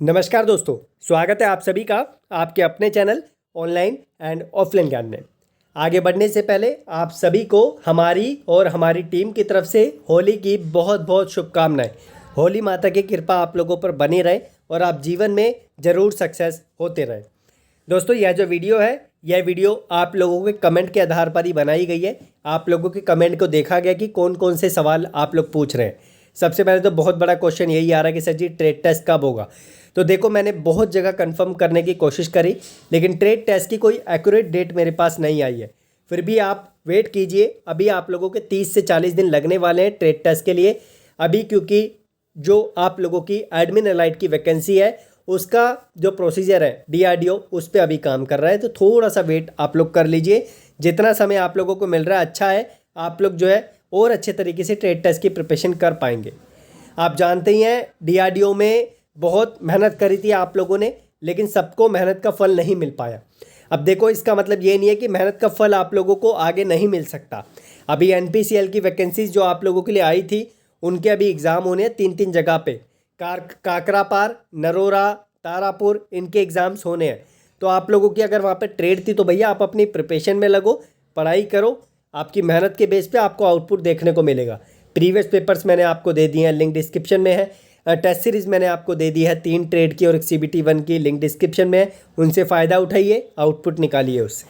नमस्कार दोस्तों, स्वागत है आप सभी का आपके अपने चैनल ऑनलाइन एंड ऑफलाइन ज्ञान में। आगे बढ़ने से पहले आप सभी को हमारी और हमारी टीम की तरफ से होली की बहुत बहुत शुभकामनाएं। होली माता की कृपा आप लोगों पर बनी रहे और आप जीवन में ज़रूर सक्सेस होते रहें। दोस्तों, यह जो वीडियो है यह वीडियो आप लोगों के कमेंट के आधार पर ही बनाई गई है। आप लोगों के कमेंट को देखा गया कि कौन कौन से सवाल आप लोग पूछ रहे हैं। सबसे पहले तो बहुत बड़ा क्वेश्चन यही आ रहा है कि सर जी ट्रेड टेस्ट कब होगा। तो देखो, मैंने बहुत जगह कंफर्म करने की कोशिश करी, लेकिन ट्रेड टेस्ट की कोई एक्यूरेट डेट मेरे पास नहीं आई है। फिर भी आप वेट कीजिए, अभी आप लोगों के 30 से 40 दिन लगने वाले हैं ट्रेड टेस्ट के लिए। अभी क्योंकि जो आप लोगों की एडमिन एलाइड की वैकेंसी है उसका जो प्रोसीजर है DRDO उस पर अभी काम कर रहा है, तो थोड़ा सा वेट आप लोग कर लीजिए। जितना समय आप लोगों को मिल रहा है अच्छा है, आप लोग जो है और अच्छे तरीके से ट्रेड टेस्ट की प्रिपरेशन कर पाएंगे। आप जानते ही हैं DRDO में बहुत मेहनत करी थी आप लोगों ने, लेकिन सबको मेहनत का फल नहीं मिल पाया। अब देखो, इसका मतलब ये नहीं है कि मेहनत का फल आप लोगों को आगे नहीं मिल सकता। अभी NPCL की वैकेंसीज जो आप लोगों के लिए आई थी उनके अभी एग्ज़ाम होने हैं 3-3 जगह पे। काकरापार, नरोरा, तारापुर, इनके एग्ज़ाम्स होने हैं। तो आप लोगों की अगर वहाँ पे ट्रेड थी तो भैया आप अपनी प्रिपरेशन में लगो, पढ़ाई करो। आपकी मेहनत के बेस पे आपको आउटपुट देखने को मिलेगा। प्रीवियस पेपर्स मैंने आपको दे दिए हैं, लिंक डिस्क्रिप्शन में है। टेस्ट सीरीज़ मैंने आपको दे दी है, 3 ट्रेड की और एक CBT 1 की, लिंक डिस्क्रिप्शन में है। उनसे फ़ायदा उठाइए, आउटपुट निकालिए उससे।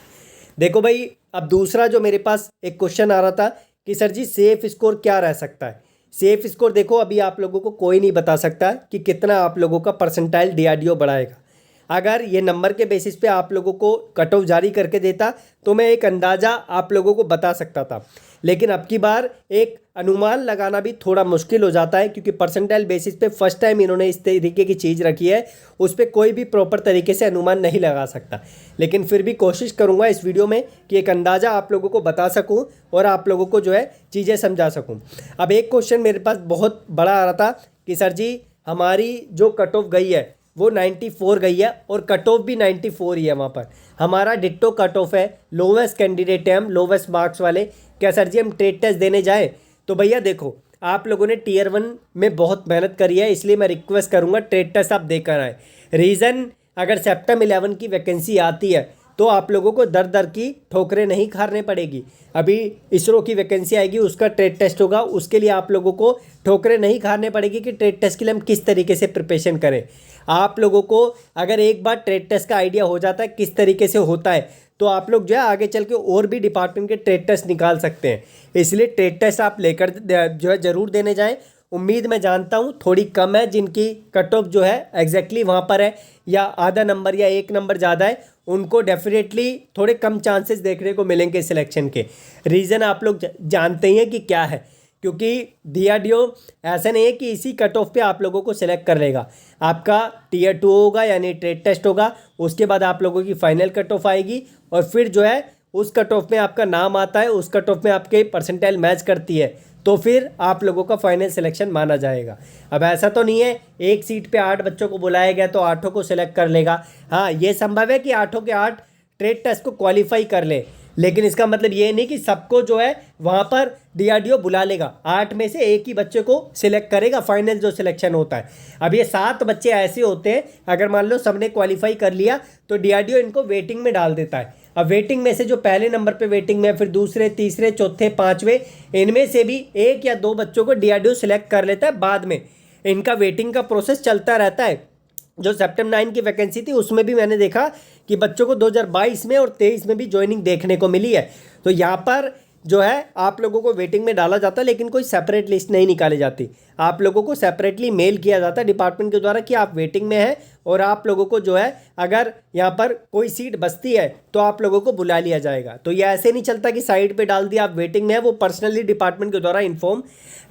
देखो भाई, अब दूसरा जो मेरे पास एक क्वेश्चन आ रहा था कि सर जी सेफ स्कोर क्या रह सकता है। सेफ स्कोर देखो, अभी आप लोगों को कोई नहीं बता सकता कि कितना आप लोगों का परसेंटाइल DRDO बढ़ाएगा। अगर ये नंबर के बेसिस पे आप लोगों को कट ऑफ जारी करके देता तो मैं एक अंदाज़ा आप लोगों को बता सकता था, लेकिन अब की बार एक अनुमान लगाना भी थोड़ा मुश्किल हो जाता है, क्योंकि परसेंटाइल बेसिस पे फर्स्ट टाइम इन्होंने इस तरीके की चीज़ रखी है। उस पर कोई भी प्रॉपर तरीके से अनुमान नहीं लगा सकता, लेकिन फिर भी कोशिश करूँगा इस वीडियो में कि एक अंदाज़ा आप लोगों को बता सकूँ और आप लोगों को जो है चीज़ें समझा सकूँ। अब एक क्वेश्चन मेरे पास बहुत बड़ा आ रहा था कि सर जी हमारी जो कट ऑफ गई है वो 94 गई है और कट ऑफ भी 94 ही है। वहाँ पर हमारा डिट्टो कट ऑफ है, लोवेस्ट कैंडिडेट है हम, लोवेस्ट मार्क्स वाले। क्या सर जी हम ट्रेड टेस्ट देने जाएँ? तो भैया देखो, आप लोगों ने Tier 1 में बहुत मेहनत करी है, इसलिए मैं रिक्वेस्ट करूँगा ट्रेड टेस्ट आप देकर आए। रीज़न, अगर सेप्टेम 11 की वैकेंसी आती है तो आप लोगों को दर दर की ठोकरें नहीं खाने पड़ेगी। अभी इसरो की वैकेंसी आएगी, उसका ट्रेड टेस्ट होगा, उसके लिए आप लोगों को ठोकरें नहीं खाने पड़ेगी कि ट्रेड टेस्ट के लिए हम किस तरीके से प्रिपरेशन करें। आप लोगों को अगर एक बार ट्रेड टेस्ट का आइडिया हो जाता है किस तरीके से होता है, तो आप लोग जो है आगे चल के और भी डिपार्टमेंट के ट्रेड टेस्ट निकाल सकते हैं। इसलिए ट्रेड टेस्ट आप लेकर जो है ज़रूर देने जाएं। उम्मीद मैं जानता हूं थोड़ी कम है, जिनकी कट ऑफ जो है एग्जैक्टली वहां पर है या आधा नंबर या 1 नंबर ज़्यादा है, उनको डेफिनेटली थोड़े कम चांसेस देखने को मिलेंगे सिलेक्शन के। रीज़न आप लोग जानते ही हैं कि क्या है, क्योंकि DRDO ऐसा नहीं है कि इसी कट ऑफ पे आप लोगों को सिलेक्ट कर लेगा। आपका Tier 2 होगा, यानी ट्रेड टेस्ट होगा, उसके बाद आप लोगों की फाइनल कट ऑफ आएगी और फिर जो है उस कट ऑफ में आपका नाम आता है, उस कट ऑफ में आपके परसेंटाइल मैच करती है, तो फिर आप लोगों का फाइनल सिलेक्शन माना जाएगा। अब ऐसा तो नहीं है एक सीट पे 8 बच्चों को बुलाया गया तो 8 को सिलेक्ट कर लेगा। हाँ, ये संभव है कि 8 के 8 ट्रेड टेस्ट को क्वालिफाई कर ले, लेकिन इसका मतलब ये नहीं कि सबको जो है वहाँ पर DRDO बुला लेगा। 8 में से एक ही बच्चे को सिलेक्ट करेगा, फाइनल जो सिलेक्शन होता है। अब ये 7 बच्चे ऐसे होते हैं, अगर मान लो सबने क्वालिफाई कर लिया तो DRDO इनको वेटिंग में डाल देता है। अब वेटिंग में से जो पहले नंबर पे वेटिंग में, फिर दूसरे, तीसरे, चौथे, 5वें, इनमें से भी 1 या 2 बच्चों को DRDO सिलेक्ट कर लेता है। बाद में इनका वेटिंग का प्रोसेस चलता रहता है। जो सेप्टेम 9 की वैकेंसी थी उसमें भी मैंने देखा कि बच्चों को 2022 में और 23 में भी ज्वाइनिंग देखने को मिली है। तो यहाँ पर जो है आप लोगों को वेटिंग में डाला जाता है, लेकिन कोई सेपरेट लिस्ट नहीं निकाली जाती। आप लोगों को सेपरेटली मेल किया जाता है डिपार्टमेंट के द्वारा कि आप वेटिंग में हैं, और आप लोगों को जो है अगर यहाँ पर कोई सीट बचती है तो आप लोगों को बुला लिया जाएगा। तो ये ऐसे नहीं चलता कि साइड पे डाल दिया आप वेटिंग में है, वो पर्सनली डिपार्टमेंट के द्वारा इन्फॉर्म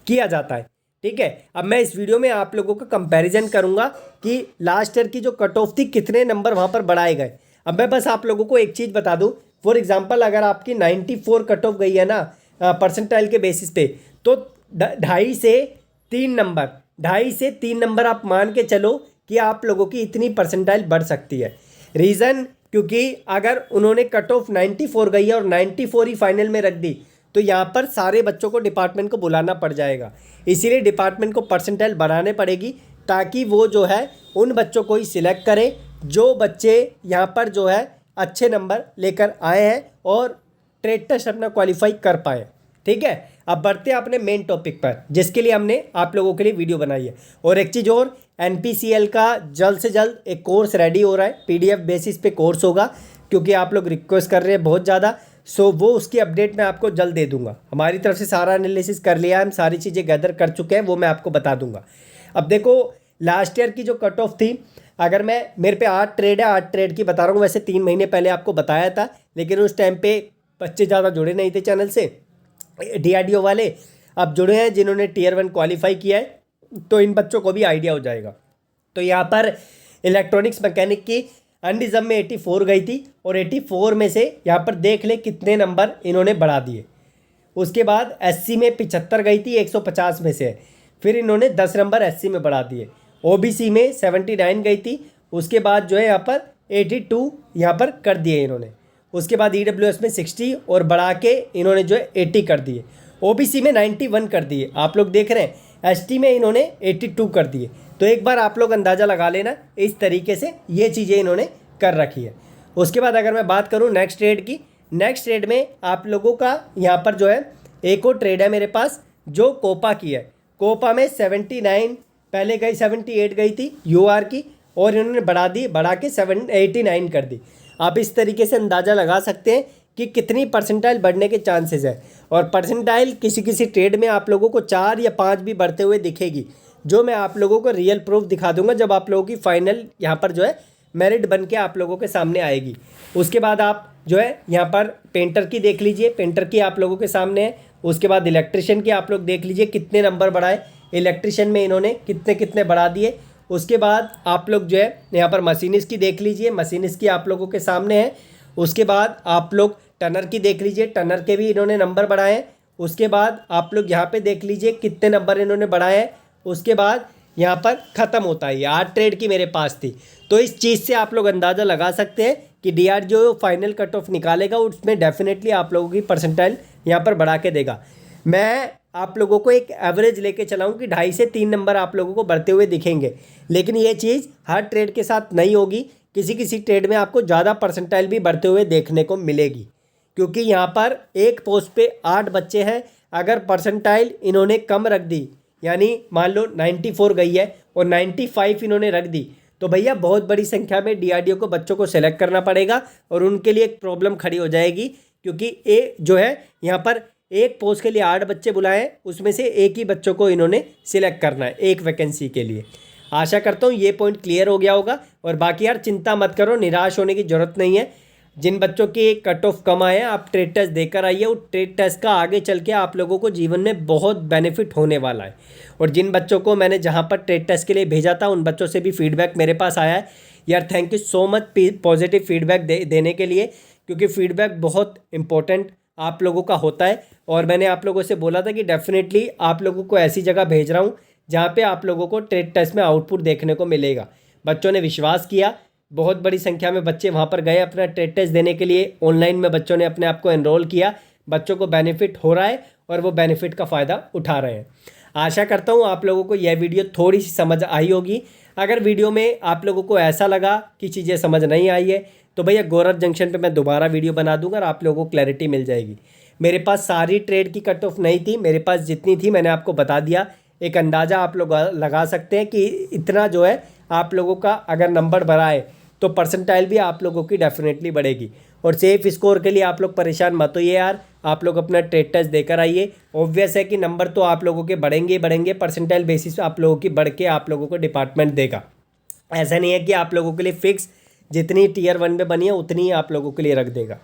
किया जाता है। ठीक है, अब मैं इस वीडियो में आप लोगों का कंपैरिजन करूंगा कि लास्ट ईयर की जो कट ऑफ थी कितने नंबर वहाँ पर बढ़ाए गए। अब मैं बस आप लोगों को एक चीज़ बता दूं, फॉर एग्जांपल अगर आपकी 94 कट ऑफ गई है ना परसेंटाइल के बेसिस पे, तो 2.5 से 3 नंबर आप मान के चलो कि आप लोगों की इतनी परसेंटाइल बढ़ सकती है। रीज़न, क्योंकि अगर उन्होंने कट ऑफ 94 गई है और 94 ही फाइनल में रख दी तो यहाँ पर सारे बच्चों को डिपार्टमेंट को बुलाना पड़ जाएगा। इसीलिए डिपार्टमेंट को परसेंटाइल बढ़ाने पड़ेगी ताकि वो जो है उन बच्चों को ही सिलेक्ट करे जो बच्चे यहाँ पर जो है अच्छे नंबर लेकर आए हैं और ट्रेड टेस्ट अपना क्वालिफाई कर पाए। ठीक है, अब बढ़ते हैं अपने मेन टॉपिक पर, जिसके लिए हमने आप लोगों के लिए वीडियो बनाई है। और एक चीज़ और, NPCL का जल्द से जल्द एक कोर्स रेडी हो रहा है, PDF बेसिस पे कोर्स होगा, क्योंकि आप लोग रिक्वेस्ट कर रहे हैं बहुत ज़्यादा। सो वो उसकी अपडेट मैं आपको जल्द दे दूंगा। हमारी तरफ से सारा एनालिसिस कर लिया है, हम सारी चीज़ें गैदर कर चुके हैं, वो मैं आपको बता दूंगा। अब देखो, लास्ट ईयर की जो कट ऑफ थी, अगर मेरे पे 8 ट्रेड है, 8 ट्रेड की बता रहा हूँ। वैसे 3 महीने पहले आपको बताया था, लेकिन उस टाइम पे बच्चे ज़्यादा जुड़े नहीं थे चैनल से, DRDO वाले। अब जुड़े हैं जिन्होंने Tier 1 क्वालिफाई किया है, तो इन बच्चों को भी आइडिया हो जाएगा। तो यहाँ पर इलेक्ट्रॉनिक्स मैकेनिक की अनडिज़म में 84 गई थी, और 84 में से यहाँ पर देख ले कितने नंबर इन्होंने बढ़ा दिए। उसके बाद SC में 75 गई थी 150 में से, फिर इन्होंने 10 नंबर SC में बढ़ा दिए। OBC में 79 गई थी, उसके बाद जो है यहाँ पर 82 यहाँ पर कर दिए इन्होंने। उसके बाद EWS में 60 और बढ़ा के इन्होंने जो है 80 कर दिए। OBC में 91 कर दिए, आप लोग देख रहे हैं। ST में इन्होंने 82 कर दिए। तो एक बार आप लोग अंदाज़ा लगा लेना, इस तरीके से ये चीज़ें इन्होंने कर रखी है। उसके बाद अगर मैं बात करूँ नेक्स्ट ट्रेड की, नेक्स्ट ट्रेड में आप लोगों का यहाँ पर जो है एक और ट्रेड है मेरे पास, जो कोपा की है। कोपा में 79 पहले गई, 78 गई थी UR की, और इन्होंने बढ़ा के 89 कर दी। आप इस तरीके से अंदाज़ा लगा सकते हैं कि कितनी परसेंटाइल बढ़ने के चांसेस है। और परसेंटाइल किसी किसी ट्रेड में आप लोगों को 4 या 5 भी बढ़ते हुए दिखेगी, जो मैं आप लोगों को रियल प्रूफ दिखा दूंगा जब आप लोगों की फाइनल यहाँ पर जो है मेरिट बन के आप लोगों के सामने आएगी। उसके बाद आप जो है यहाँ पर पेंटर की देख लीजिए, पेंटर की आप लोगों के सामने है। उसके बाद इलेक्ट्रिशियन की आप लोग देख लीजिए कितने नंबर बढ़ाए, इलेक्ट्रिशियन में इन्होंने कितने कितने बढ़ा दिए। उसके बाद आप लोग जो है यहाँ पर मशीनिस्ट की देख लीजिए, मशीनिस्ट की आप लोगों के सामने है। उसके बाद आप लोग टनर की देख लीजिए, टनर के भी इन्होंने नंबर बढ़ाए हैं। उसके बाद आप लोग यहाँ पे देख लीजिए कितने नंबर इन्होंने बढ़ाए हैं। उसके बाद यहाँ पर ख़त्म होता है, ये 8 ट्रेड की मेरे पास थी। तो इस चीज़ से आप लोग अंदाज़ा लगा सकते हैं कि DRDO जो फाइनल कट ऑफ निकालेगा उसमें डेफिनेटली आप लोगों की परसेंटाइल यहाँ पर बढ़ा के देगा। मैं आप लोगों को एक एवरेज लेके चलाऊँ कि 2.5 से 3 नंबर आप लोगों को बढ़ते हुए दिखेंगे, लेकिन ये चीज़ हर ट्रेड के साथ नहीं होगी। किसी किसी ट्रेड में आपको ज़्यादा परसेंटाइल भी बढ़ते हुए देखने को मिलेगी, क्योंकि यहाँ पर एक पोस्ट पे 8 बच्चे हैं। अगर परसेंटाइल इन्होंने कम रख दी, यानी मान लो 94 गई है और 95 इन्होंने रख दी, तो भैया बहुत बड़ी संख्या में DRDO को बच्चों को सेलेक्ट करना पड़ेगा, और उनके लिए एक प्रॉब्लम खड़ी हो जाएगी। क्योंकि ए जो है यहाँ पर एक पोस्ट के लिए 8 बच्चे बुलाए हैं, उसमें से एक ही बच्चों को इन्होंने सिलेक्ट करना है एक वैकेंसी के लिए। आशा करता हूँ ये पॉइंट क्लियर हो गया होगा। और बाकी यार चिंता मत करो, निराश होने की ज़रूरत नहीं है। जिन बच्चों की कट ऑफ कम आए हैं, आप ट्रेड टेस्ट देकर आइए। वो ट्रेड टेस्ट का आगे चल के आप लोगों को जीवन में बहुत बेनिफिट होने वाला है। और जिन बच्चों को मैंने जहाँ पर ट्रेड टेस्ट के लिए भेजा था, उन बच्चों से भी फीडबैक मेरे पास आया है। यार thank you so much positive feedback देने के लिए, क्योंकि फीडबैक बहुत इंपॉर्टेंट आप लोगों का होता है। और मैंने आप लोगों से बोला था कि डेफिनेटली आप लोगों को ऐसी जगह भेज रहा हूँ जहाँ पे आप लोगों को ट्रेड टेस्ट में आउटपुट देखने को मिलेगा। बच्चों ने विश्वास किया, बहुत बड़ी संख्या में बच्चे वहाँ पर गए अपना ट्रेड टेस्ट देने के लिए। ऑनलाइन में बच्चों ने अपने आप को एनरोल किया, बच्चों को बेनिफिट हो रहा है और वो बेनिफिट का फ़ायदा उठा रहे हैं। आशा करता हूँ आप लोगों को यह वीडियो थोड़ी सी समझ आई होगी। अगर वीडियो में आप लोगों को ऐसा लगा कि चीज़ें समझ नहीं आई है, तो भैया गोरख जंक्शन पे मैं दोबारा वीडियो बना दूंगा और आप लोगों को क्लैरिटी मिल जाएगी। मेरे पास सारी ट्रेड की कट ऑफ नहीं थी, मेरे पास जितनी थी मैंने आपको बता दिया। एक अंदाज़ा आप लोग लगा सकते हैं कि इतना जो है आप लोगों का अगर नंबर बढ़ा है तो परसेंटाइल भी आप लोगों की डेफिनेटली बढ़ेगी। और सेफ स्कोर के लिए आप लोग परेशान मत होइए यार, आप लोग अपना ट्रेड टेस्ट देकर आइए। ऑब्वियस है कि नंबर तो आप लोगों के बढ़ेंगे बढ़ेंगे, परसेंटाइल बेसिस आप लोगों की बढ़ के आप लोगों को डिपार्टमेंट देगा। ऐसा नहीं है कि आप लोगों के लिए फिक्स जितनी Tier 1 में बनी है उतनी ही आप लोगों के लिए रख देगा।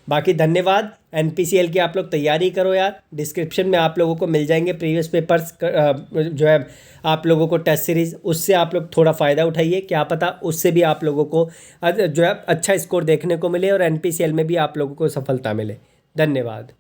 बाकी धन्यवाद। NPCL की आप लोग तैयारी करो यार, डिस्क्रिप्शन में आप लोगों को मिल जाएंगे प्रीवियस पेपर्स जो है आप लोगों को टेस्ट सीरीज़, उससे आप लोग थोड़ा फ़ायदा उठाइए। क्या पता उससे भी आप लोगों को जो है अच्छा स्कोर देखने को मिले और NPCL में भी आप लोगों को सफलता मिले। धन्यवाद।